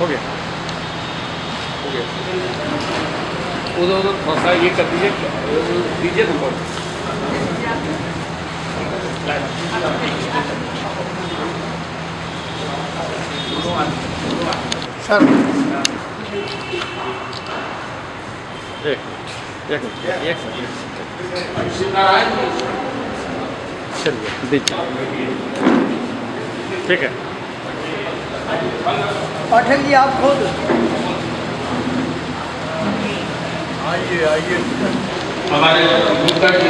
हो गया हो गया। उधर उधर थोड़ा सा ये कर दीजिए नंबर। सर एक चलिए दीजिए, ठीक है। पाठक जी आप खुद आइए आइए। हमारे गुप्ता जी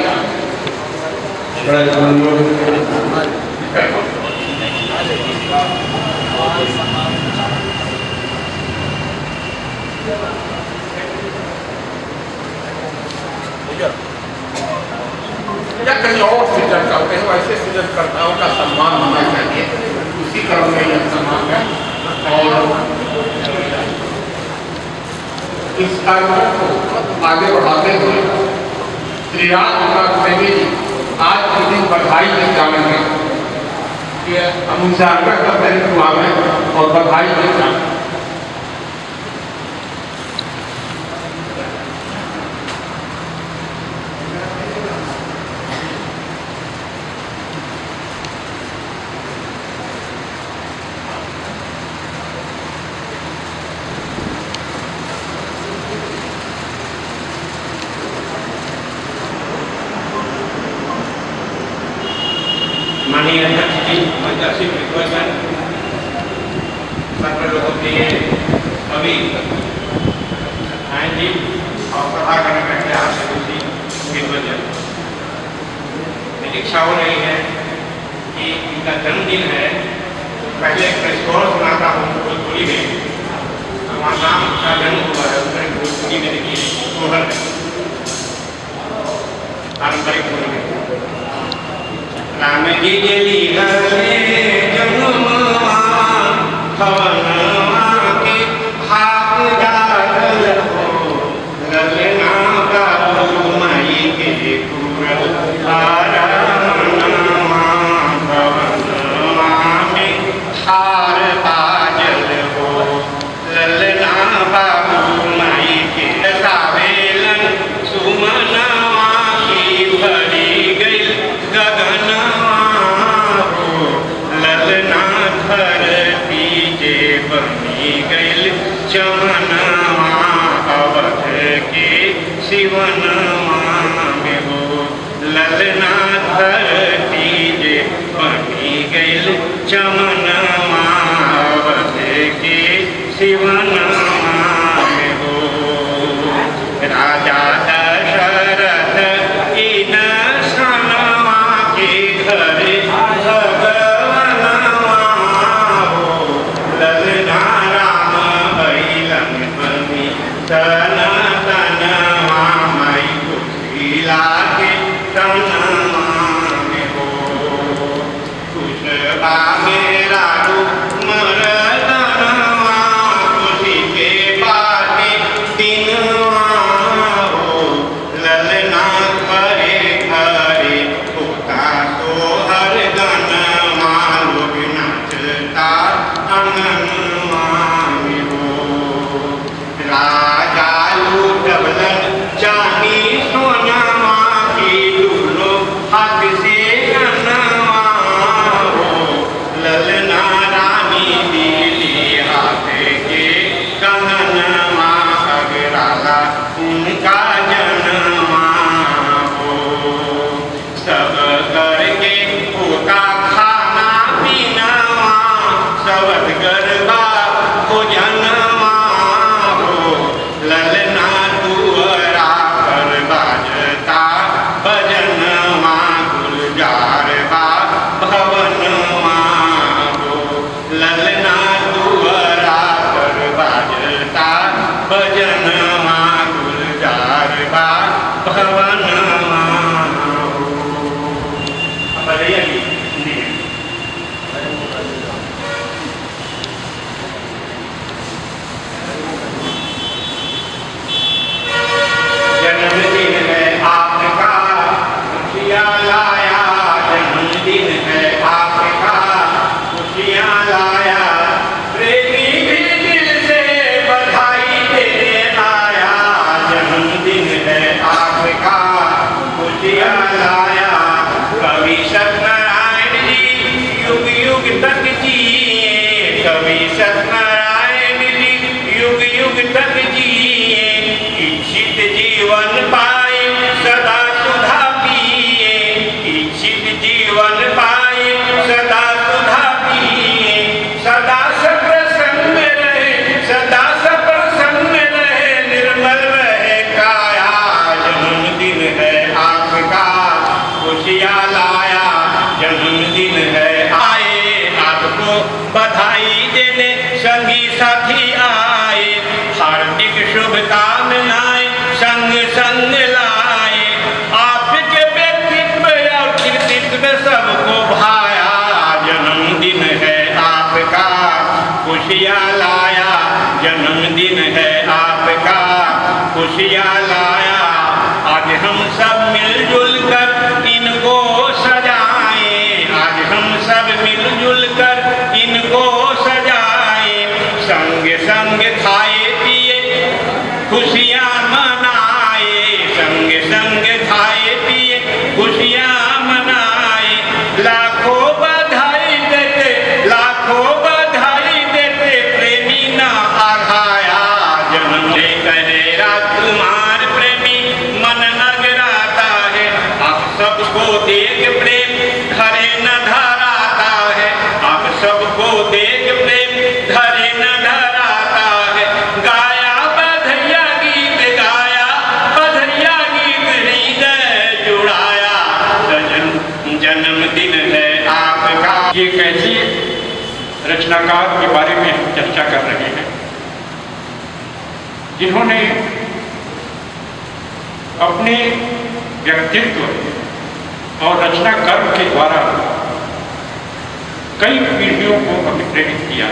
या कहीं और सृजन करते हैं, वैसे सृजनकर्ताओं का सम्मान होना चाहिए। उसी क्रम में यह सम्मान है। और इस कार्यक्रम को आगे बढ़ाते हुए श्री राम प्रेमी जी आज के दिन बधाई दे जाएंगे कि हम उनसे आग्रह करते हैं कि आवें और बधाई दे जाएं। माननीय अध्यक्ष जी, मंचासीन विद्वान सर्वलोकप्रिय कवि नारायण जी और सभा करने बैठे आप सभी विद्वान, मेरी इच्छा हो रही है कि इनका जन्मदिन है। पहले एक स्कोर सुनाता हूँ भोजपुरी में, हमारा नाम का जन्म हुआ है उसमें भोजपुरी में देखिए सोहर पारंपरिक बोली में। राम जी के लिए जन्मवा भवनवा के भाग जागल हो, ललना बाबू माई के कुरल आरामनवा भवनवा में हार बाजल हो, ललना बाबू माई के सावेलन सुमनवा की भरी गई गगन बनी गैल चमनवा अवध के शिवनवा में हो, ललना धरती जे बनी गैल चमनवा अवध के शिवनवा में हो। राजा दशरथ इन सनवा के घर तनवा माई खुशिला के तनवा में हो, खुशबा मेरा मरदनवा खुशी के बाटे दिनवा हो, ललना घरे घरे होता तो हर गनवा लोग नाचता अंगनवा में हो। राजा लूटबलन चांदी सोनवा की दूलो हाथ से गनवा हो, ललना रानी दिली हाथ के कंगनवा अगराला उनका जनवा हो। सब करके होता खाना पीनवा, सबद गरबा भोजनवा, ललना दुअरा पर बाजता भजनवा, गुलजार बा भवनवा हो, ललना दुअरा पर बाजता भजनवा, गुलजार बा भवनवा हो। जन्मदिन है आपका खुशियाँ लाया, जन्मदिन है आपका खुशियाँ लाया, प्रेमी भी दिल से सत्यनारायण जी युग युग तक जिए, इच्छित जीवन पाए सदा सुधा पिए, इच्छित जीवन पाए सदा सुधा पिए, सदा सप्रसन्न रहे, सदा सप्रसन्न रहे, निर्मल रहे काया। जन्मदिन है आपका खुशियाँ लाया, जन्मदिन है आए आपको बधाई देने संगी साथी आए, हार्दिक शुभकामनाएं संग संग लाए, आपके व्यक्तित्व और कृतित्व सबको भाया। जन्मदिन है आपका खुशियाँ लाया, जन्मदिन है आपका खुशियाँ लाया। आज हम सब मिलजुल कर इनको सजाएं, आज हम सब मिलजुल कर इनको सजाएं, संग संग खाए पिए खुशियाँ मनाए, संग संग खाए पिए खुशियाँ मनाए। लाखों बधाई देते, लाखों बधाई देते, प्रेमी ना आघाया। जन्म ले कहे राजकुमार प्रेमी मन अगराता है, आप सबको देख प्रेम घरे न धराता है, आप सबको देख प्रेम घरे न धराता है। गाया बधैया गीत, गाया बधैया गीत, हृदय जुड़ाया, जन्मदिन है आपका। ये कैसे रचनाकार के बारे में हम चर्चा कर रहे हैं जिन्होंने अपने व्यक्तित्व और रचना कर्म के द्वारा कई पीढ़ियों को अभिप्रेरित किया,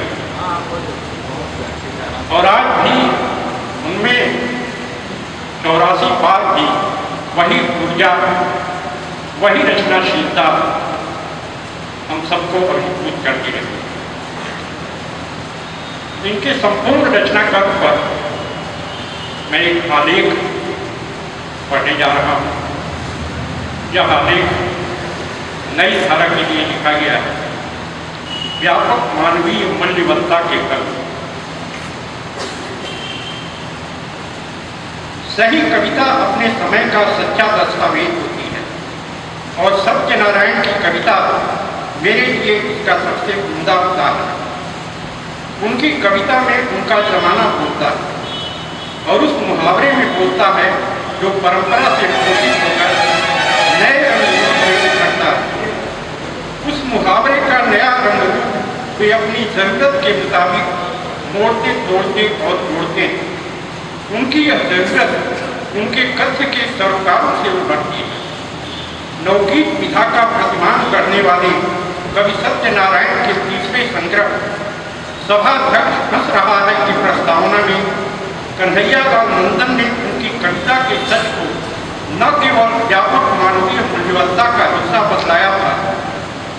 और आज भी उनमें 84 बार भी वही ऊर्जा, वही रचनाशीलता हम सबको अभिभूत करती रही। इनके संपूर्ण रचना कर्म पर मैं एक आलेख पढ़ने जा रहा हूँ। यह आलेख नई धारा के लिए लिखा गया है, व्यापक मानवीय मूल्यवत्ता के कर्म। सही कविता अपने समय का सच्चा दस्तावेज होती है, और सत्यनारायण की कविता मेरे लिए इसका सबसे उम्दा उदाहरण है। उनकी कविता में उनका जमाना बोलता है, और उस मुहावरे में बोलता है जो परंपरा से पोषित होकर नए रंग रूप करता है। उस मुहावरे का नया रंग रूप वे अपनी जरूरत के मुताबिक मोड़ते तोड़ते और जोड़ते हैं। उनकी यह जरूरत उनके कथ्य के सरोकारों से उभरती है। नवगीत विधा का प्रतिमान करने वाले कवि सत्यनारायण के 30वें संग्रह सभाध्यक्ष हंस रहा है की प्रस्तावना में कन्हैयालाल नंदन ने उनकी कविता के सच को न केवल व्यापक मानवीय मूल्यवत्ता का हिस्सा बतलाया था,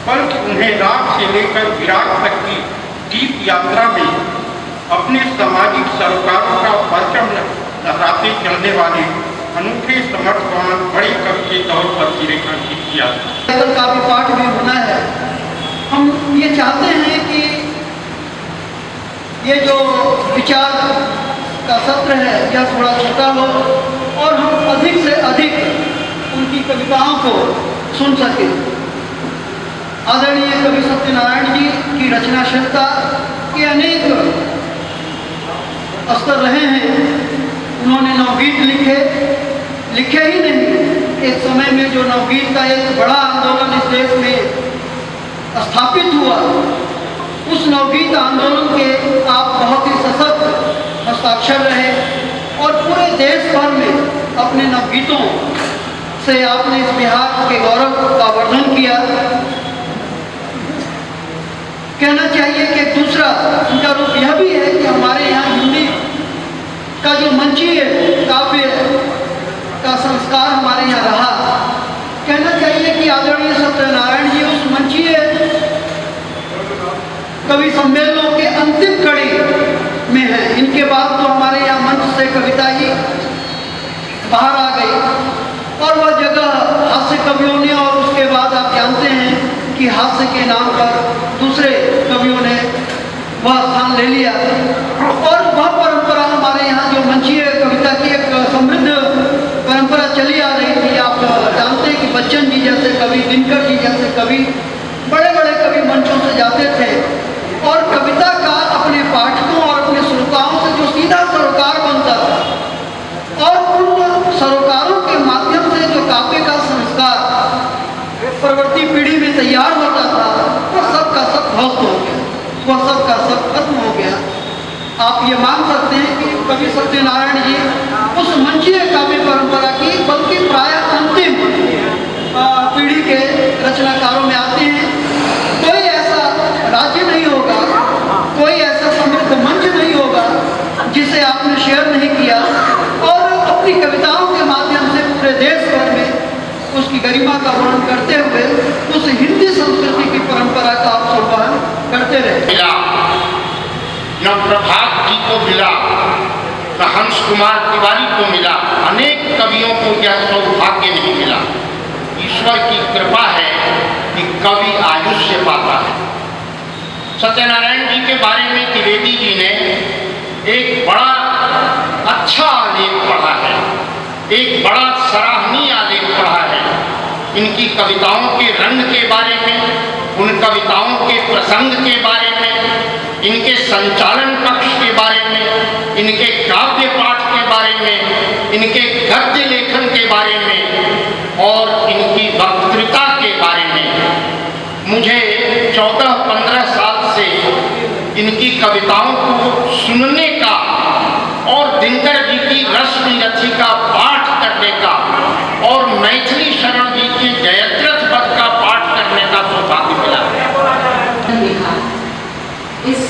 बल्कि उन्हें राग से लेकर विराग तक की गीत यात्रा में अपने सामाजिक सरोकारों का परचम लहराते चलने वाले अनूठे समर्थवान बड़े कवि के तौर पर रेखांकित किया। का भी पाठ भी होना है। हम ये चाहते हैं कि ये जो विचार का सत्र है यह थोड़ा छोटा हो और हम अधिक से अधिक उनकी कविताओं को सुन सकें। आदरणीय कवि सत्यनारायण जी की रचनाशीलता के अनेक स्तर रहे हैं। उन्होंने नवगीत लिखे ही नहीं, एक समय में जो नवगीत का एक बड़ा आंदोलन इस देश में स्थापित हुआ, उस नवगीत आंदोलन के आप बहुत ही सशक्त हस्ताक्षर रहे और पूरे देश भर में अपने नवगीतों से आपने इस बिहार के गौरव का वर्धन किया। कहना चाहिए कि दूसरा उनका रूप यह भी है कि हमारे यहाँ हिंदी का जो मंचीय काव्य का संस्कार हमारे यहाँ रहा। कहना चाहिए कि आदरणीय सत्यनारायण जी उस मंचीय कवि सम्मेलनों के अंतिम कड़ी में है। इनके बाद तो हमारे यहाँ मंच से कविता ही बाहर आ गई और वह जगह हास्य कवियों ने, और उसके बाद आप जानते हैं कि हास्य के नाम पर दूसरे कवियों ने वह स्थान ले दिनकर जी जैसे कवि बड़े बड़े कवि मंचों से जाते थे और कविता का अपने पाठकों और अपने श्रोताओं से जो सीधा सरोकार बनता था और उन सरोकारों के माध्यम से जो काव्य का संस्कार परवर्ती पीढ़ी में तैयार होता था वह सब का सब ध्वस्त हो गया, वह सब का सब खत्म हो गया। आप ये मान सकते हैं कि कवि सत्यनारायण जी उस मंचीय काव्य परंपरा की बल्कि प्राय अंतिम पीढ़ी के रचनाकारों में आते हैं। कोई ऐसा राज्य नहीं होगा, कोई ऐसा समृद्ध मंच नहीं होगा जिसे आपने शेयर नहीं किया और अपनी कविताओं के माध्यम से पूरे देश भर में उसकी गरिमा का वर्णन करते हुए उस हिंदी संस्कृति की परंपरा का आप संवहन करते रहे। न प्रभात जी को मिला, न हंस कुमार तिवारी को मिला, अनेक कवियों को यह सौभाग्य नहीं मिला। ईश्वर की कृपा है कि कवि आयुष्य पाता है। सत्यनारायण जी के बारे में द्विवेदी जी ने एक बड़ा अच्छा आलेख पढ़ा है, एक बड़ा सराहनीय आलेख पढ़ा है। इनकी कविताओं के रंग के बारे में, उन कविताओं के प्रसंग के बारे में, इनके संचालन पक्ष के बारे में, इनके काव्य पाठ के बारे में, इनके गद्य लेखन के बारे में और इनकी वक्तृता के बारे में। मुझे 14-15 साल से इनकी कविताओं को सुनने का और दिनकर जी की रश्मिरथी का पाठ करने का और मैथिली शरण जी के जयद्रथ पद का पाठ करने का सौभाग्य मिला। इस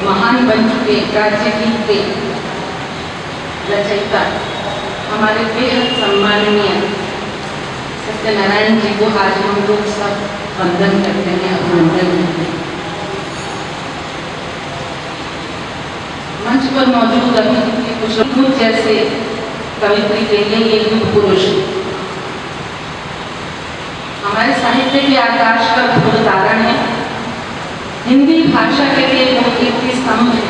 महान बन चुके राज्य गीत के रचयिता हमारे बेहद सम्माननीय सत्यनारायण जी को आज हम लोग सब वंदन करते हैं, अभिनंदन करते हैं। मंच पर मौजूद अभी के कुछ जैसे कवित्री के लिए ये युग पुरुष हमारे साहित्य के आकाश का ध्रुव तारण है, हिंदी भाषा के लिए वो कीर्ति स्तंभ है।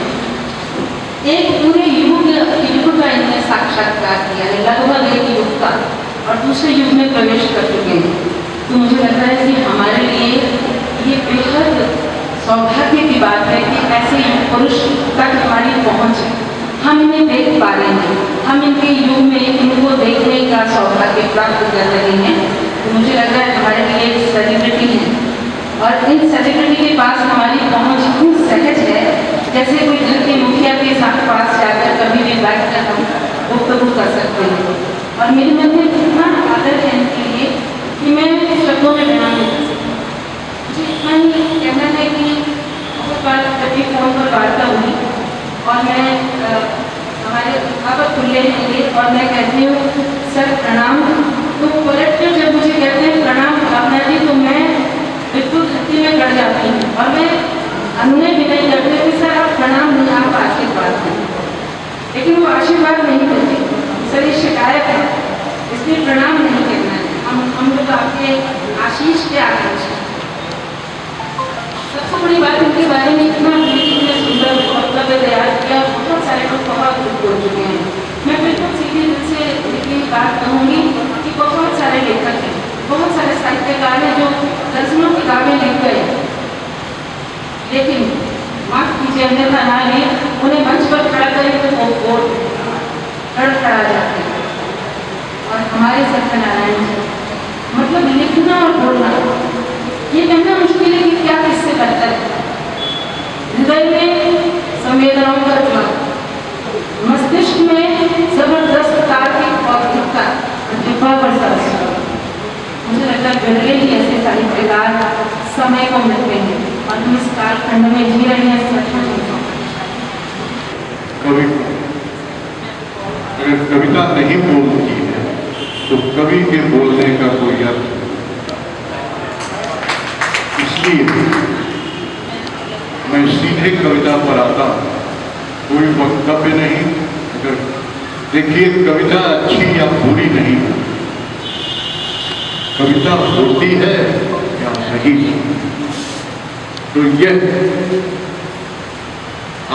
एक पूरे युग का इन्हें साक्षात्कार किया है, लगभग एक युग का, और दूसरे युग में प्रवेश कर चुके हैं। तो मुझे लगता है कि हमारे लिए ये बेहद सौभाग्य की बात है कि ऐसे युग पुरुष तक हमारी पहुँच है, हम इन्हें देख पा रहे हैं, हम इनके युग में इनको देखने का सौभाग्य प्राप्त कर रहे हैं। तो मुझे लग रहा है हमारे लिए एक सेलिब्रिटी है और इन सेलिब्रिटी के पास हमारी पहुंच इतनी सहज है जैसे कोई घर के मुखिया के साथ पास जाकर कभी भी बैठकर हम गुफ्तगू कर सकते हैं। और मेरे मन में इतना आदर है इनके लिए कि मैं शब्दों में बयान नहीं कर सकती। मुझे इतना ही कहना है कि बहुत बार कभी फ़ोन पर वार्ता हुई और मैं हमारे अध्यापक खुले हैं ये और मैं कहती हूँ सर प्रणाम, तो पलट कर जब मुझे कहते हैं प्रणाम भावना जी तो मैं बिल्कुल धरती में कट जाती हूँ और मैं अनुनय भी नहीं करते कि सर आप प्रणाम नहीं, आप आशीर्वाद दें। लेकिन वो आशीर्वाद नहीं करते, सर ये शिकायत है, इसलिए प्रणाम नहीं करना है। हम लोग आपके आशीष के आकांक्षी। सबसे बड़ी बात इनके बारे में इतना सुंदर वक्तव्य तैयार किया, बहुत सारे लोग बहुत दुख बोल चुके हैं। मैं बिल्कुल सीधे दिल से ये बात कहूँगी कि बहुत सारे लेखक हैं, बहुत सारे साहित्यकार हैं जो दर्जनों किताबें लिख गए, लेकिन माफ कीजिए अन्यथा ना ले, उन्हें मंच पर खड़ा करें तो वो बोल खड़ा जाते हैं। और हमारे सत्यनारायण जी मतलब लिखना और बोलना ये कहना मुश्किल है कि क्या किससे बेहतर है। हृदय में संवेदनाओं का जुड़ाव, मस्तिष्क में जबरदस्त तार्किक औद्योगिकता, प्रतिभा पर सरस। मुझे लगता है बिरले ही ऐसे साहित्यकार समय को मिलते हैं और हम इस कालखंड में जी रहे हैं। कवि अगर कविता नहीं बोलती है तो कवि के बोलने का कोई अर्थ नहीं। इसलिए मैं सीधे कविता पर आता हूँ, कोई वक्तव्य नहीं। अगर देखिए कविता अच्छी या बुरी नहीं, कविता होती है या नहीं। तो यह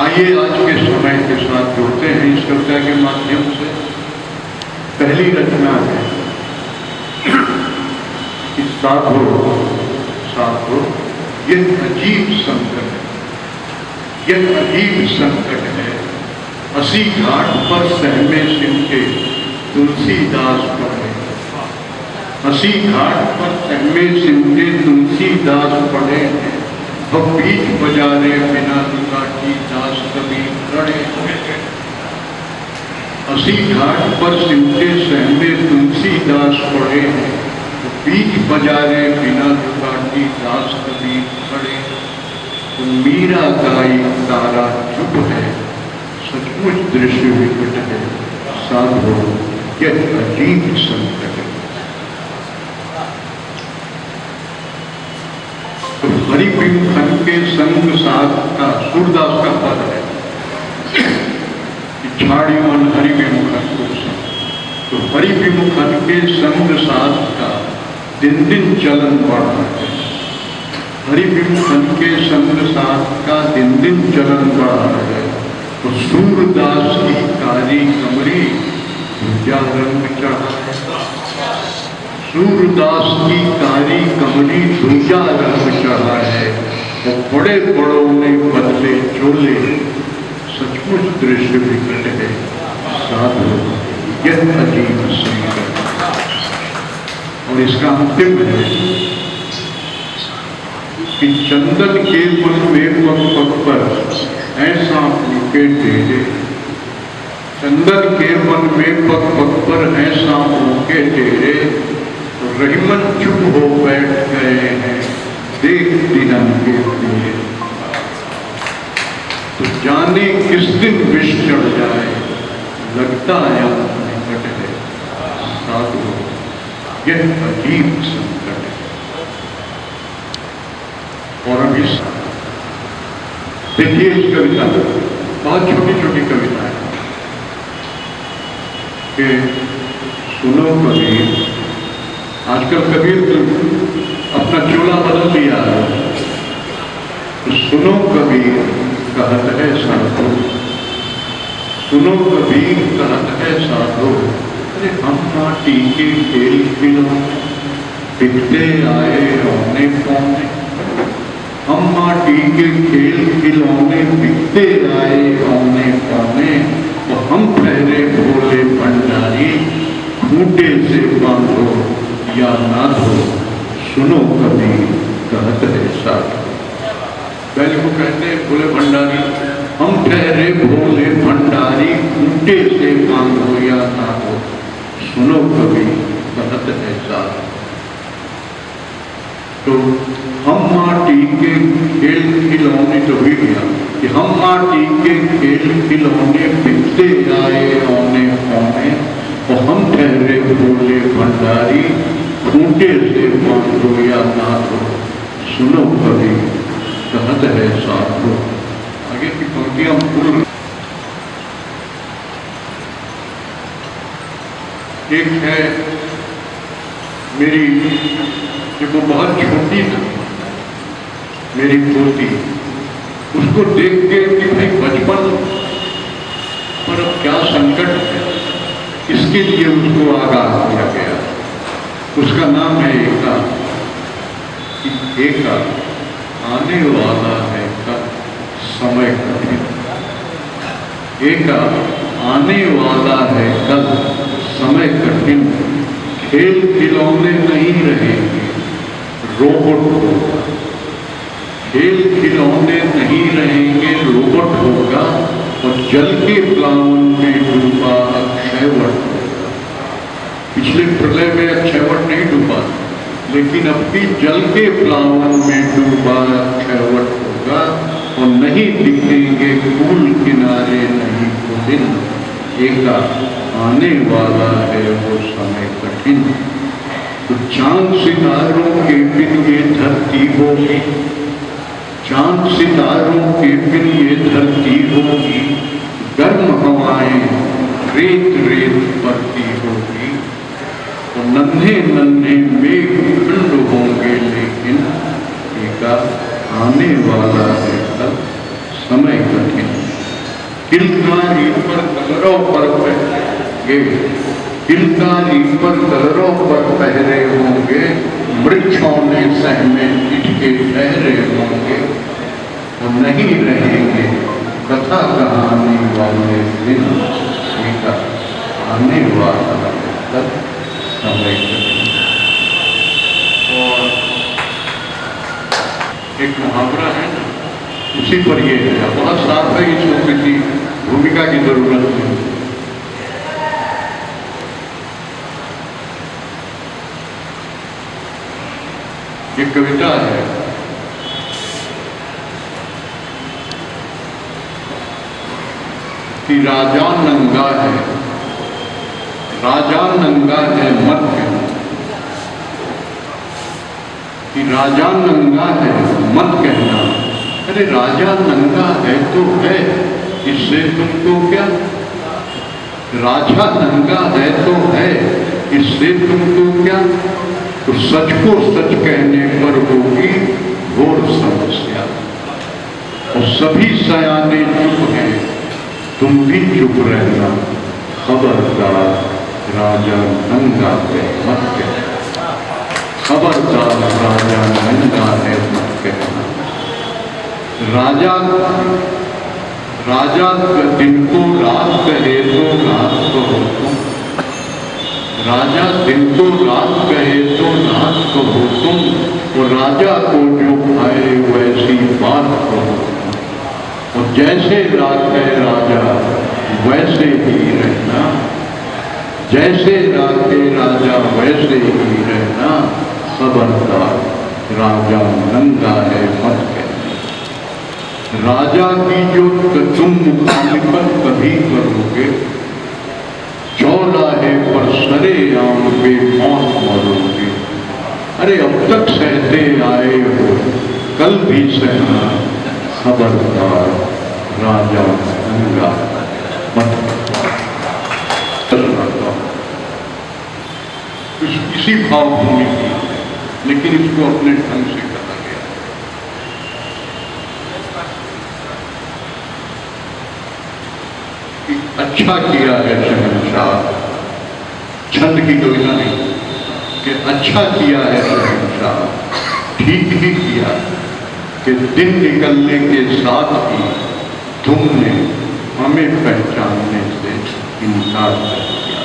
आइए आज के समय के साथ जुड़ते हैं इस कविता के माध्यम से। पहली रचना है कि साधो साधो, यह अजीब संकट है, यह अजीब संकट है। असी घाट पर सहमे सिमटे तुलसीदास पढ़े, असी घाट पर सहमे सिमटे तुलसीदास पढ़े हैं। अब बीच बजारे बिना दुकाठी दास कबीर खड़े। असी घाट पर सिमटे सहमे तुलसीदास पढ़े हैं, बीच बजारे बिना दुकाठी दास कबीर खड़े। तो मीरा का एक तारा चुप है, सचमुच दृश्य विकट है। साधो यह अजीब संकट है। तो हरिबिंखन के संग साथ का सूरदास का पद है, छाड़ी मन हरिबिंखन को संग। तो हरिबिंखन के संग साथ का दिन दिन चलन बढ़ा है, हरिबिंखन के संग साथ का दिन दिन चलन बढ़ा है। तो सूरदास की कारी कमरी दूजा रंग चढ़ा है, सूरदास की कारी कमरी दूजा रंग चढ़ा है। वो बड़े बड़ों ने बदले चोले, सचमुच दृश्य विकट है। साधो यह अजीब संकट। और इसका अंतिम है कि चंदन के पुल में पग पग पर ऐसा उनके डेरे, चंदन के वन में पग पग पर ऐसा उनके डेरे। तो रहीमन चुप हो बैठ गए हैं देख दिनन के तेरे। तो जाने किस दिन विष चढ़ जाए, लगता है निकट है। साधो यह अजीब संकट है। और अभी देखिए इस कविता, बहुत छोटी छोटी कविता है कि सुनो कबीर। आजकल कबीर तो अपना चोला बदल दिया है। तो सुनो कबीर कहत है साधो, सुनो कबीर कहत है साधो। अरे हम माटी के खेल खिलौने, बिकते आए रौने पौने। हम माटी के खेल खिलौने, बिकते आए रौने पौने। तो हम ठहरे भोले भंडारी, खूंटे से बांधो या ना धो। सुनो कबीर कहत है साधो। पहले को कहते हैं भोले भंडारी, हम ठहरे भोले भंडारी, खूंटे से बांधो या ना धो। सुनो कबीर कहत है साधो। तो हम माटी के खेल खिलौने, तो भी गया कि हम माटी के खेल खिलौने, बिकते आए औने पौने। और हम ठहरे भोले भंडारी, खूंटे से बांधो या ना धो। सुनो कबीर कहत है साधो। आगे की पंक्तियां पूर्ण। एक है मेरी, जो बहुत छोटी थी, मेरी पोती, उसको देख के कि भाई बचपन पर अब क्या संकट है, इसके लिए उसको आगाह किया गया। उसका नाम है एका। एका आने वाला है कल समय कठिन। एका आने वाला है कल समय कठिन। खेल खिलौने नहीं रहेंगे, रोबोट होगा। खेल खिलौने नहीं रहेंगे, रोबोट होगा। और जल के प्लावन में डूबा अक्षयवट होगा। पिछले प्रलय में अक्षयवट नहीं डूबा, लेकिन अब भी जल के प्लावन में डूबा अक्षयवट होगा। और नहीं दिखेंगे कूल किनारे नहीं वो दिन। एका आने वाला है वो समय कठिन। तो चांद सितारों के बिन ये धरती होगी, चांद सितारों के बिन ये धरती होगी। गर्म हवाएं रेत रेत पड़ती होगी। और नन्हे नन्हे मेघ खंड होंगे, लेकिन एका आने वाला है कल समय कठिन। किलकारी पर कलरों पर पहरे, किलकारी पर कलरों पर पहरे होंगे, वृक्षों ने सहमे इटके ठहरे होंगे और नहीं रहेंगे कथा कहानी वाले दिन का आने वाला तक समय करें। और एक मुहावरा है ना, उसी पर ये है, बहुत साफ है, इसको किसी भूमिका की जरूरत नहीं। एक कविता है, कि राजा नंगा है, राजा नंगा है मत कहना, कि राजा नंगा है मत कहना। अरे राजा नंगा है तो है, इससे तुमको क्या? राजा नंगा है तो है, इससे तुमको क्या? तो सच को सच कहने पर होगी घोर समस्या। और सभी सयाने चुप हैं, तुम भी चुप रहना, खबरदार राजा नंगा है मत कहना, खबरदार राजा नंगा है मत कहना। राजा दिन को रात कहे तो रात कहो तुम, राजा दिन को रात कहे तो रात कहो तुम, और राजा को जो आए वैसी बात कहो। और जैसे रात है राजा वैसे ही रहना, जैसे रात है राजा वैसे ही रहना, खबरदार राजा नंगा है मत कहना। राजा की जो तुम मुखालिफत कभी करोगे, चौराहे पर सरेआम बेमौत मरोगे। अरे अब तक सहते आए हो, कल भी सहना, खबरदार राजा नंगा मत। इसी भावभूमि की, लेकिन इसको अपने ढंग से कहा गया। कि अच्छा किया है शहंशाह, छंद की योजना नहीं, कि अच्छा किया है शहंशाह, ठीक ही किया कि दिन निकलने के साथ ही तुमने हमें पहचानने से इनकार कर दिया,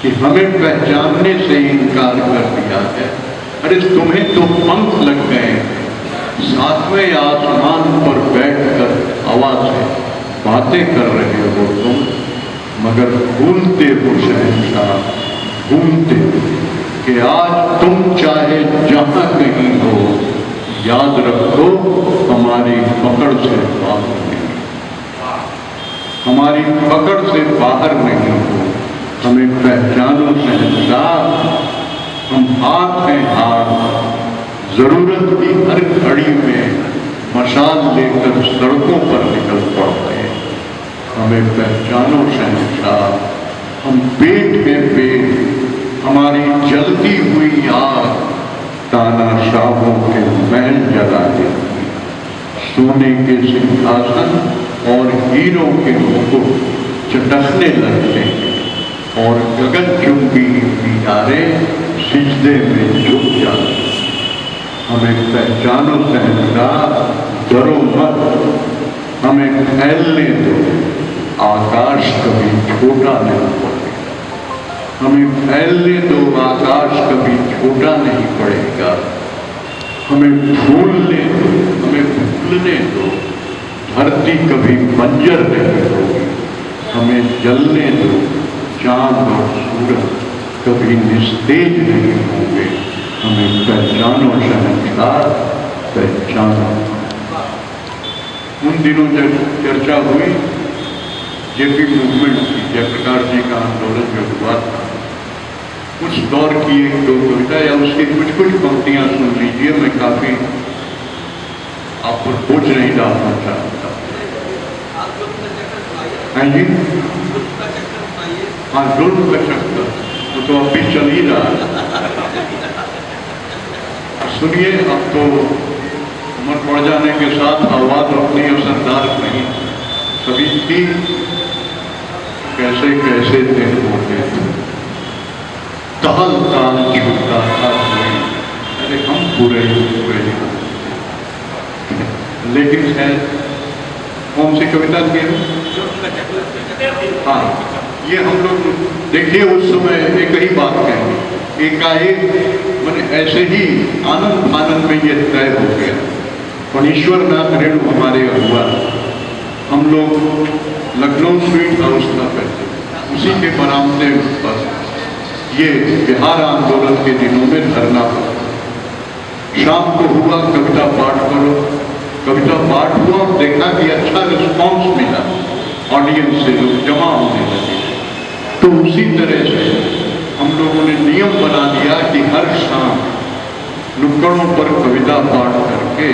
कि हमें पहचानने से इनकार कर दिया है। अरे तुम्हें तो पंख लग गए, सातवें आसमान पर बैठकर हवा से बातें कर रहे हो तुम, मगर भूलते हो शहंशाह, भूलते कि आज तुम चाहे जहां कहीं हो, याद रखो हमारी पकड़ से बाहर नहीं, हमारी पकड़ से बाहर नहीं हो। हमें पहचानो शहंशाह, हम हाथ हैं हाथ, जरूरत की हर घड़ी में मशाल लेकर सड़कों पर निकल पड़ते हैं। हमें पहचानो शहंशाह, हम पेट में पेट, हमारी जलती हुई आग तानाशाहों के महल जला देती, सोने के सिंहासन और हीरों के मुकुट चटकने लगते हैं, और गगनचुंबी मीनारें सिजदे में झुक जाती। हमें पहचानो शहंशाह, डरो मत, हमें फैलने दो, आकाश कभी छोटा नहीं पड़ेगा। हमें फैलने दो, आकाश कभी छोटा नहीं पड़ेगा। हमें भूलने दो, हमें भूलने दो, धरती कभी बंजर नहीं होगी। हमें जलने दो, चांद और सूरज कभी निस्तेज नहीं होंगे। हमें पहचानो शहंशाह, पहचानो। उन दिनों जब चर्चा हुई जेपी मूवमेंट की, जयप्रकाश जी का आंदोलन जो हुआ था, उस दौर की एक दो कविता या उसकी कुछ कुछ पंक्तियां सुन लीजिए। मैं काफी आप पर बोझ नहीं डालना चाहता। हाँ जी, हाँ जुल्म का चक्कर वो तो अभी चल ही रहा है। सुनिए, अब तो उम्र बढ़ जाने के साथ आवाज अपनी असरदार नहीं कभी थी। कैसे कैसे दिन होते थे, तहल ताल छूटा था कोई अरे हम पूरे ही लेकिन खैर कौन सी कविता की है? हाँ, ये हम लोग देखिए उस समय एक ही बात कहेंगे, एकाएक मैंने ऐसे ही आनंद में ये तय हो गया। और ईश्वरनाथ रेणु हमारे हुआ, हम लोग लखनऊ स्वीट हाउस था पहले, उसी के बरामदे पर ये बिहार आंदोलन के दिनों में धरना पड़ा। शाम को हुआ कविता पाठ करो, कविता पाठ हुआ और देखा कि अच्छा रिस्पॉन्स मिला, ऑडियंस से लोग जमा होने लगे। तो उसी तरह से हम लोगों ने नियम बना दिया कि हर शाम नुक्कड़ों पर कविता पाठ करके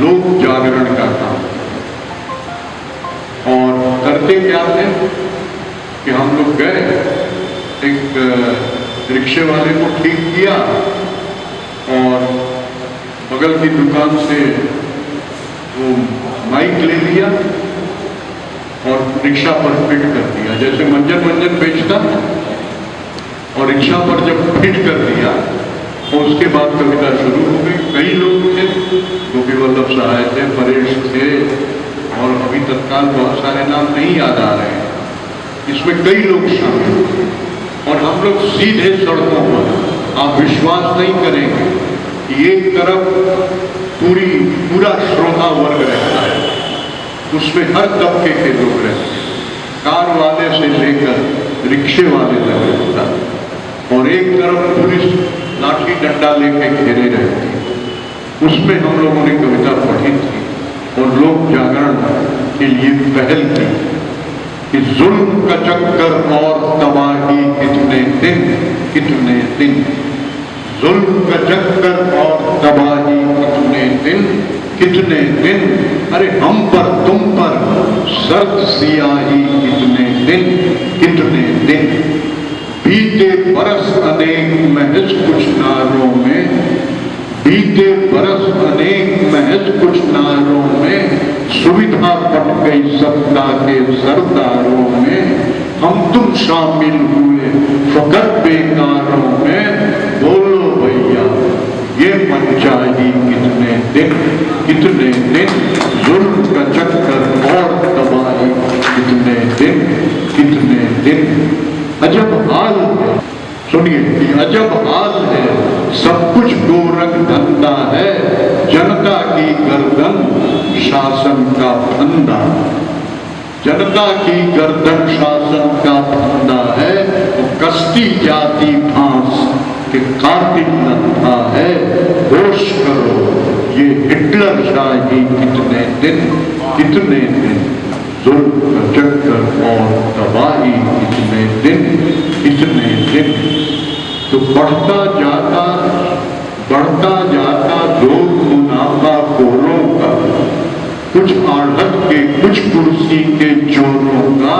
लोक जागरण का काम। और करते क्या थे कि हम लोग गए, एक रिक्शे वाले को ठीक किया और बगल की दुकान से वो माइक ले लिया और रिक्शा पर फिट कर दिया, जैसे मंजन बेचता और रिक्शा पर जब फिट कर दिया और उसके बाद कविता शुरू हो गई। कई लोग थे, गोपी वल्लभ सहाय थे, परेश थे और अभी तत्काल बहुत सारे नाम नहीं याद आ रहे हैं, इसमें कई लोग शामिल। और हम लोग सीधे सड़कों पर, आप विश्वास नहीं करेंगे कि एक तरफ पूरा श्रोता वर्ग रहता है, उसमें हर तबके के लोग रहते हैं, कार वाले से लेकर रिक्शे वाले तक रहता है, और एक तरफ पुलिस लाठी डंडा लेके घेरे रहती है। उसमें हम लोगों ने कविता पढ़ी थी और लोक जागरण के लिए पहल की कि जुल्म का चक्कर और तबाही कितने दिन, जुल्म का चक्कर और तबाही कितने दिन, अरे हम पर तुम पर सर्द सियाही कितने दिन, बीते बरस अनेक महज कुछ नारों में, बीते बरस अनेक महज कुछ नारों में, सुविधा पट गई सत्ता के सरदारों में, हम तुम शामिल हुए फकत बेकारों में, बोलो भैया ये पंचाही कितने दिन, जुल्म का चक्कर और तबाही कितने दिन। अजब हाल है, सुनिए, अजब हाल है, सब कुछ गोरख धंधा है, जनता की गर्दन शासन का फंदा, जनता की गर्दन शासन का फंदा है, तो कसती जाती फांस के कातिल नंथा है, होश करो ये हिटलर शाही कितने दिन, जुल्म का चक्कर और तबाही कितने दिन। तो बढ़ता जाता जोर मुनाफा खोरों का, कुछ आढ़त के कुछ कुर्सी के चोरों का,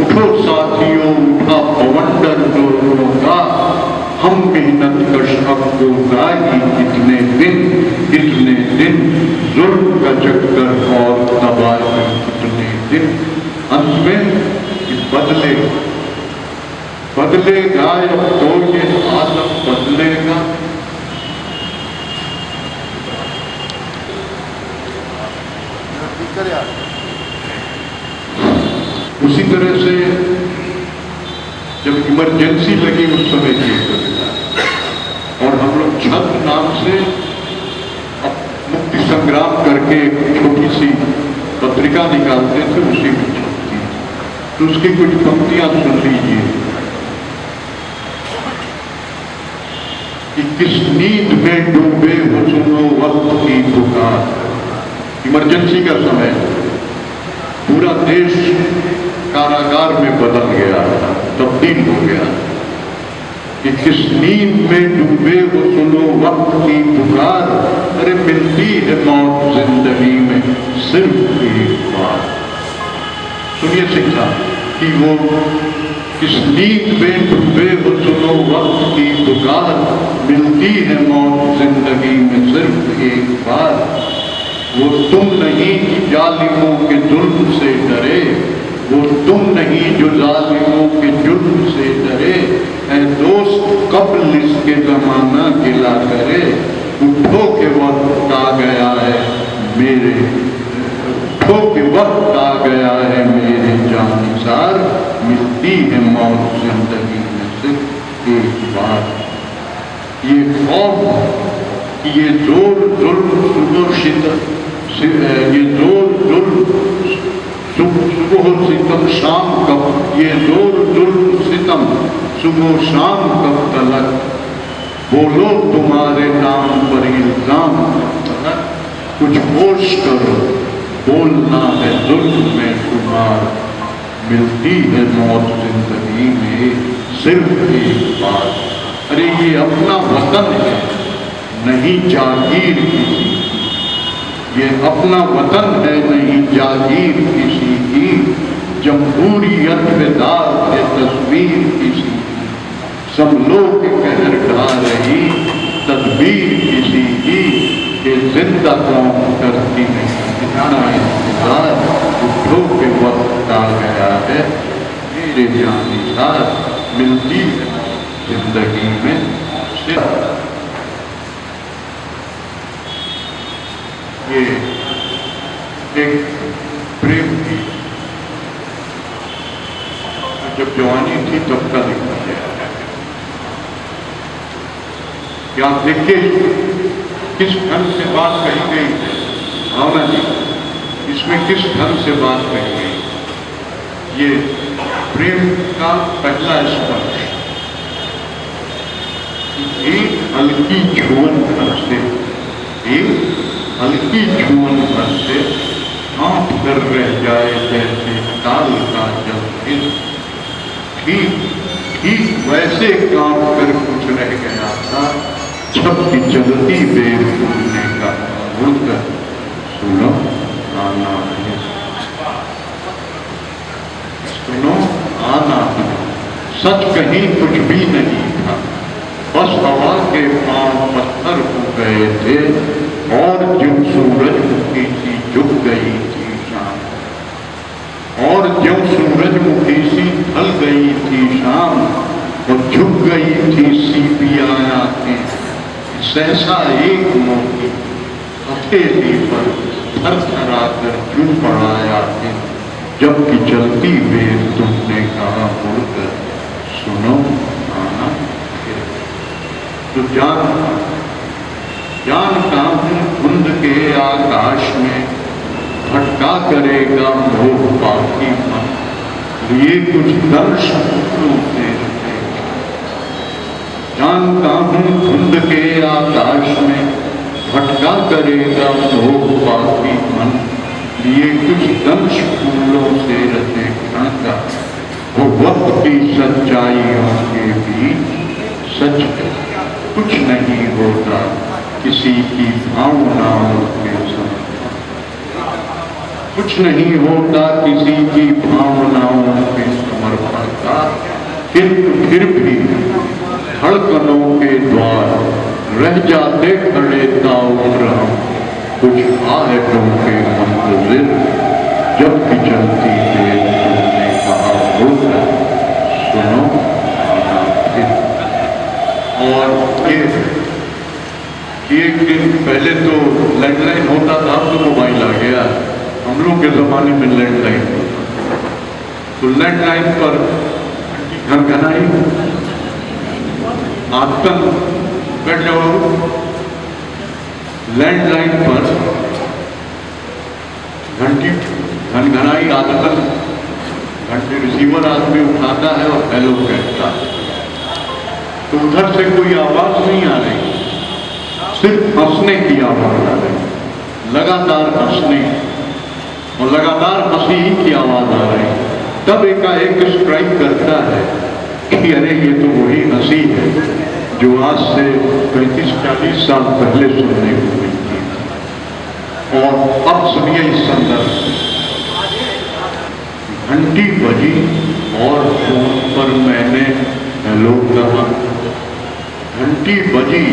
उठो साथियों उठा पवंडर चोरों का, हम मेहनत कश अब को गाही कितने दिन, जुल्म का चक्कर और तबाही कितने दिन। अंत में बदलेगा अब तो ये आलम बदलेगा, उसी तरह से जब इमरजेंसी लगी उस समय की कविता, और हम लोग छत्र नाम से मुक्ति संग्राम करके एक छोटी सी पत्रिका निकालते थे, उसी में छपती, तो उसकी कुछ पंक्तियां सुन लीजिए कि किस नींद में डूबे हो सुनो वक्त की पुकार। इमरजेंसी का समय, पूरा देश कारागार में बदल गया, तब्दील हो गया, कि किस नींद में डूबे हो सुनो वक्त की पुकार, अरे मिलती है मौत जिंदगी में सिर्फ एक बार। सुनिए शिक्षा कि वो किस नींद में डूबे हो सुनो वक्त की पुकार, मिलती है मौत जिंदगी में सिर्फ एक बार। वो तुम नहीं कि जालिमों के जुल्म से डरे, वो तुम नहीं जो जालिमों के जुल्म से डरे, ऐ दोस्त कब्ल इसके जमाना गिला करे। उठो के वक्त आ गया है मेरे, उठो के वक्त आ गया है मेरे जानिसार, मिलती है मौत जिंदगी में सिर्फ एक बार। ये खौफ, ये जोर जुल्म सुबह ये जोर जुल्म सुबह सितम शाम कब, ये जोर जुल्म सितम सुबह शाम कब तलक, बोलो तुम्हारे नाम पर इल्जाम तलक, कुछ होश करो बोलना है जुल्म में शुमार, मिलती है मौत जिंदगी में सिर्फ एक बार। अरे ये अपना वतन है, नहीं जागीर किसी, ये अपना वतन है नहीं जागीर किसी की, जमहूरियत में दार है तस्वीर किसी की, सब लोग कहर ढा रही तदबीर किसी की, ये जिंदा कौम करती नहीं इतना इंतजार, उठो के वक्त आ गया है मेरे जानिसार, मिलती है जिंदगी में सिर्फ। ये एक प्रेम की जब जवानी थी तब का लिखा गया है। क्या आप देखिए किस ढंग से बात कही गई है, भावना जी, इसमें किस ढंग से बात कही गई। ये प्रेम का पहला स्पर्श, एक हल्की छुअन भर से, एक हल्की छुअन भर से आँख कर रह जाए जैसे काल का जल, ठीक ठीक वैसे काम कर कुछ रह गया था, छपकी चलती बेर फूलने का मुड़कर सुनो आना है, सुनो आना है। सच कहीं कुछ भी नहीं था, बस हवा के पांव पत्थर हो गए थे, और जो सूरजमुखी सी झुक गई थी शाम, और जो सूरजमुखी सी ढल गई थी शाम, और झुक गई थी सीपियाँ आंखें, सहसा एक मोती हथेली पर थर थरा कर क्यों पड़ाया थे, जबकि चलती बेर तुमने कहा मुड़कर सुनो आना फिर। तो जानता हूँ धुंध के आकाश में भटका करेगा मोह बाकी मन, ये कुछ दर्श फूलों से रखेगा। जानता हूँ धुंध के आकाश में भटका करेगा मोह बाकी मन, ये कुछ दंश फूलों से रचे क्षण का, वो वक्त की सच्चाइयों के बीच सच है, कुछ नहीं होता किसी की भावनाओं के समर्पण, कुछ नहीं होता किसी की भावनाओं के समर्पण का, फिर भी धड़कनों के द्वार रह जाते खड़े ताउम्र हम, कुछ आहटों के मंतज़िर, जब भी चलती देर तुमने कहा होकर सुनो आना फिर। और एक दिन पहले तो लैंडलाइन होता था, अब तो मोबाइल आ गया। हम लोग के ज़माने में लैंडलाइन होता था, तो लैंडलाइन पर घनघनाई आतंक कर जाओ, लैंडलाइन पर घंटी घनघनाई आदतन, घंटे रिसीवर आदमी उठाता है और हेलो कहता है, तो उधर से कोई आवाज नहीं आ रही, सिर्फ हंसने की आवाज आ रही, लगातार हंसने और लगातार हंसी की आवाज आ रही। तब एकाएक स्ट्राइक करता है कि अरे ये तो वही हंसी है जो आज से 35-40 साल पहले सुनने को मिलती थी। और अब सुनिए इस संदर्भ, घंटी बजी और फोन पर मैंने हेलो कहा, घंटी बजी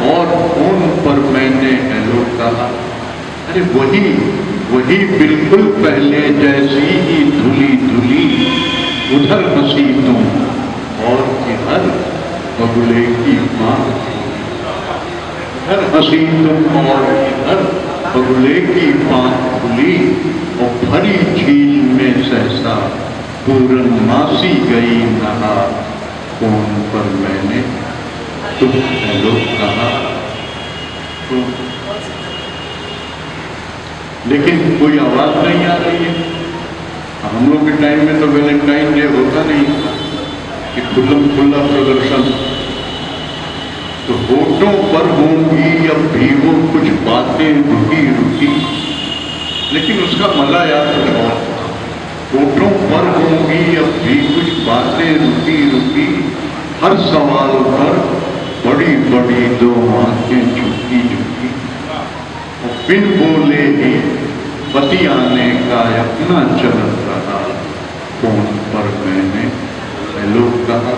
और फोन पर मैंने हेलो कहा। अरे वही वही बिल्कुल पहले जैसी ही धुली धुली, उधर हंसी तुम और इधर बगुले की माँ। इधर हंसी तुम और इधर बगुले की पाँव खुली, और भरी झील में सहसा पूरनमासी गई नहा। फोन पर मैंने तुम हेलो कहा, तो लेकिन कोई आवाज नहीं आ रही है। हम लोग के टाइम में तो वैलेंटाइन डे होता नहीं था कि खुल्लम खुल्ला प्रदर्शन। तो होठों पर होंगी अब भी वो कुछ बातें रुकी रुकी, लेकिन उसका मजा याद कुछ और था। होठों पर होंगी अब भी कुछ बातें रुकी रुकी, हर सवाल पर बड़ी बड़ी दो आंखें झुकी झुकी, और बिन बोले ही बतियाने का अपना चलन रहा। फोन पर मैंने हेलो कहा,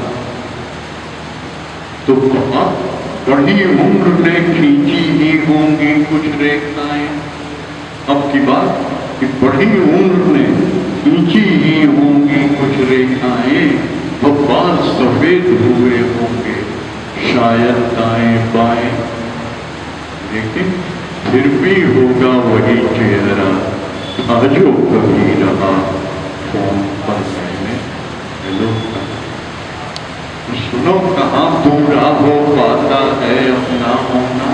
तो बहुत बड़ी उम्र ने खींची ही होंगी कुछ रेखाएं। अब की बात कि बड़ी उम्र ने खींची ही होंगी कुछ रेखाएं, वो बाल सफेद हुए होंगे शायद दाएं बाएं, लेकिन फिर भी होगा वही चेहरा था जो कभी रहा। फोन पर मैंने हेलो कहा, सुनो कहाँ पूरा हो पाता है अपना होना,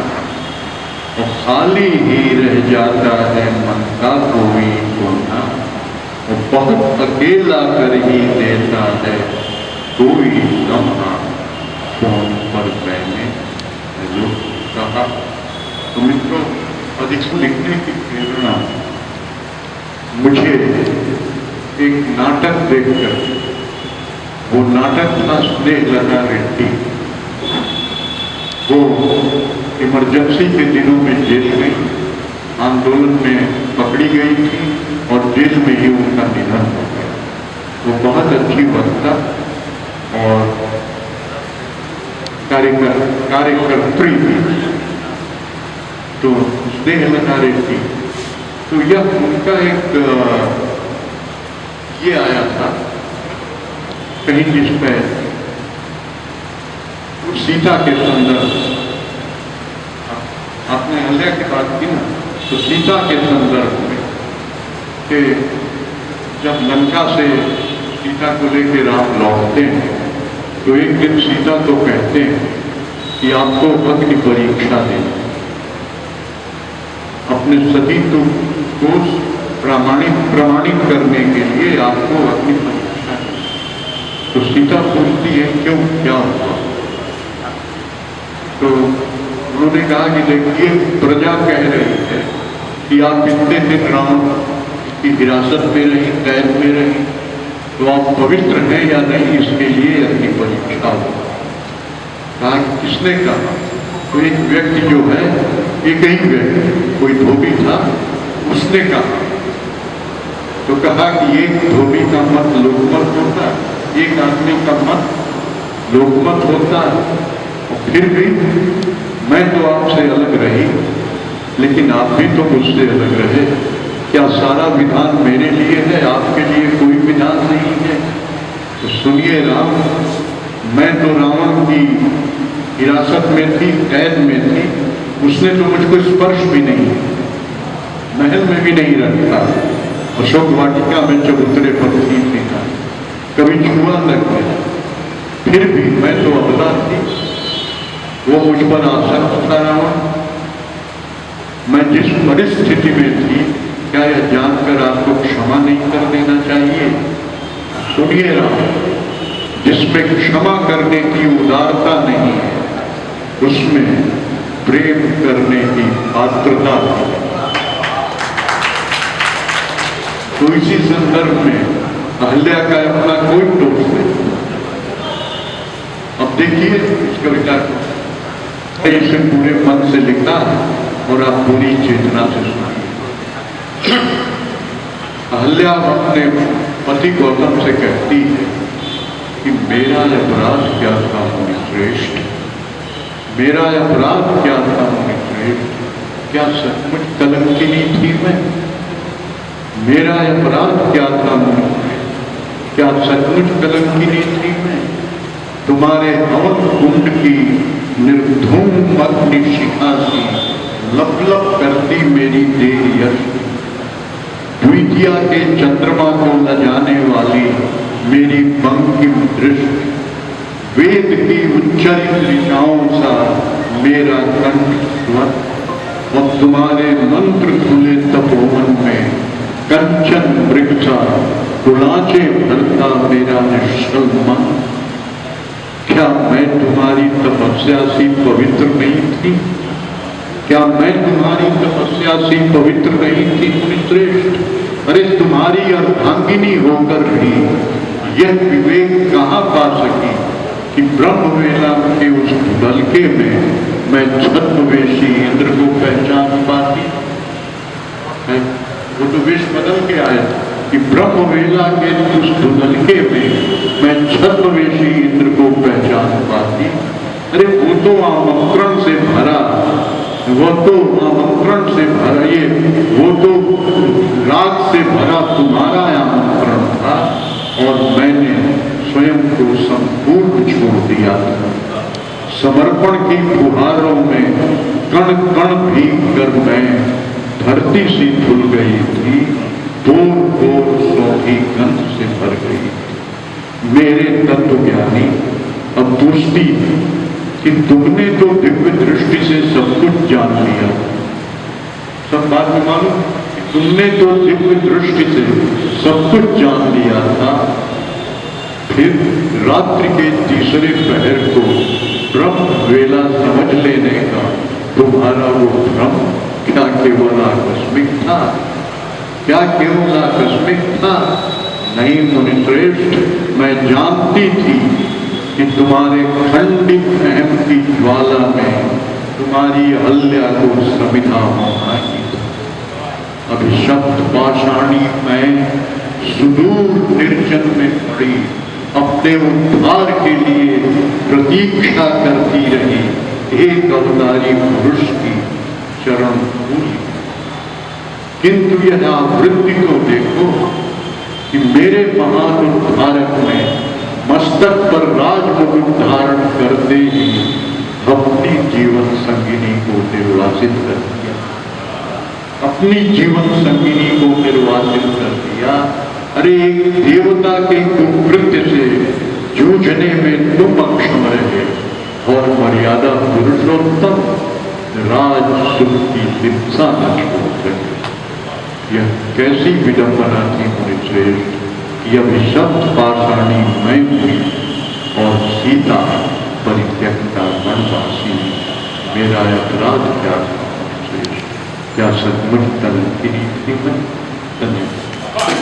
और खाली ही रह जाता है मन का कोई कोना, और बहुत अकेला कर ही देता है कोई लम्हा। फोन पर मैंने हेलो कहा। तो मित्रों, अधिक लिखने की प्रेरणा मुझे एक नाटक देखकर, वो नाटक था स्नेहलता रेड्डी। वो इमरजेंसी के दिनों में जेल में आंदोलन में पकड़ी गई थी और जेल में ही उनका निधन हो गया। वो बहुत अच्छी वक्ता और कार्यकर्त्री थी। तो स्नेहलता रेड्डी, तो यह उनका एक ये आया था कहीं जिसमें सीता के संदर्भ, आपने अहल्या की बात की ना, तो सीता के संदर्भ में कि जब लंका से सीता को लेकर राम लौटते हैं, तो एक दिन सीता को कहते हैं कि आपको अग्नि परीक्षा देनी, अपने सतीत्व को प्रमाणित करने के लिए आपको अग्नि परीक्षा देनी। तो सीता पूछती है क्यों, क्या हुआ? तो उन्होंने कहा कि देखिए, प्रजा कह रही है कि आप इतने दिन राम की हिरासत में रही, कैद में रही, तो आप पवित्र हैं या नहीं, इसके लिए अग्नि परीक्षा हो। कहा किसने कहा? तो एक व्यक्ति जो है, एक ही व्यक्ति, कोई धोबी था, उसने कहा। तो कहा कि एक धोबी का मत लोकमत होता है, एक आदमी का मत लोकमत होता है, और फिर भी मैं तो आपसे अलग रही, लेकिन आप भी तो मुझसे अलग रहे। क्या सारा विधान मेरे लिए है, आपके लिए कोई विधान नहीं है? तो सुनिए राम, मैं तो रावण की हिरासत में थी, कैद में थी, उसने तो मुझको स्पर्श भी नहीं, महल में भी नहीं रखा, अशोक वाटिका में चबूतरे पर थी, कभी छुआ न गया, फिर भी मैं तो अबला थी, वो मुझ पर आसक्त था रावण। मैं जिस परिस्थिति में थी, क्या यह जानकर आपको क्षमा नहीं कर देना चाहिए? सुनिए राम, जिसमें क्षमा करने की उदारता नहीं है, उसमें प्रेम करने की पात्रता नहीं। तो इसी संदर्भ में अहल्या का अपना कोई दोष नहीं। अब देखिए इस कविता को, इसे पूरे मन से लिखा और आप पूरी चेतना से सुनिए। अहल्या अपने पति गौतम से कहती है कि मेरा अपराध क्या था मुनि श्रेष्ठ, मेरा अपराध क्या था मुनि श्रेष्ठ, क्या सचमुच कलंकिनी थी मैं? मेरा अपराध क्या था मुझसे? क्या सचमुच कलंकिनी थी मैं? तुम्हारे हवन कुंड की निर्धूम अग्नि शिखा सी लप लप करती मेरी देह यश, द्वितीया के चंद्रमा को न जाने वाली मेरी बंकिम दृष्टि, वेद की उच्चरित ऋचाओं सा मेरा कंठ स्वर, और तुम्हारे मंत्र खुले तपोवन में कंचन मृगसा कुलाचे भरता मेरा निश्चल मन। क्या मैं तुम्हारी तपस्या सी पवित्र नहीं थी? क्या मैं तुम्हारी तपस्या से पवित्र नहीं थी मुनिश्रेष्ठ? अरे तुम्हारी अर्धांगिनी होकर भी यह विवेक कहाँ पा सकी कि ब्रह्मवेला के उस दलके में मैं छद्मवेशी इंद्र को पहचान पाती है? वो तो वेश बदल के आया कि ब्रह्मवेला के उस दलके में मैं छद्मवेशी इंद्र को पहचान पाती। अरे वो तो आमंत्रण से भरा, वो तो आमंत्रण से भरा, ये वो तो राग से भरा तुम्हारा आमंत्रण था और मैंने स्वयं को संपूर्ण छोड़ दिया था। समर्पण की फुहारों में कण कण भीग कर मैं धरती से धुल गई थी, बोर बोर सौंधी गंध से भर गई थी। मेरे तत्वज्ञानी अब पूछती कि तुमने तो दिव्य दृष्टि से सब कुछ जान लिया, सब बात में मालूम कि तुमने तो दिव्य दृष्टि से सब कुछ जान लिया था, फिर रात्रि के तीसरे पहर को ब्रह्म वेला समझ लेने का तुम्हारा वो भ्रम क्या केवल आकस्मिक था? क्या केवल आकस्मिक था? नहीं मुनिश्रेष्ठ, मैं जानती थी कि तुम्हारे खंडित अहम की ज्वाला में तुम्हारी अहल्या को समिधा होना ही था। अभिशप्त पाषाणी मैं सुदूर निर्जन में पड़ी अपने उद्धार के लिए प्रतीक्षा करती रही एक अवतारी पुरुष की चरण धूलि। किंतु यह आवृत्ति को देखो कि मेरे महान उद्धारक ने मस्तक पर राजमुकुट धारण करते ही अपनी जीवन संगिनी को निर्वासित कर दिया, अपनी जीवन संगिनी को निर्वासित कर दिया। अरे एक देवता के कुकृत्य से जूझने में तुम अक्षम रहे और मर्यादा पुरुषोत्तम राजसुख की लिप्सा न छोड़ सके। यह कैसी विडंबना थी मुनिश्रेष्ठ! यह अभिशप्त पाषाणी मैं हुई और सीता परित्यक्ता वनवासी। मेरा अपराध क्या था मुनिश्रेष्ठ? क्या सचमुच कलंकिनी थी मैं? धन्यवाद।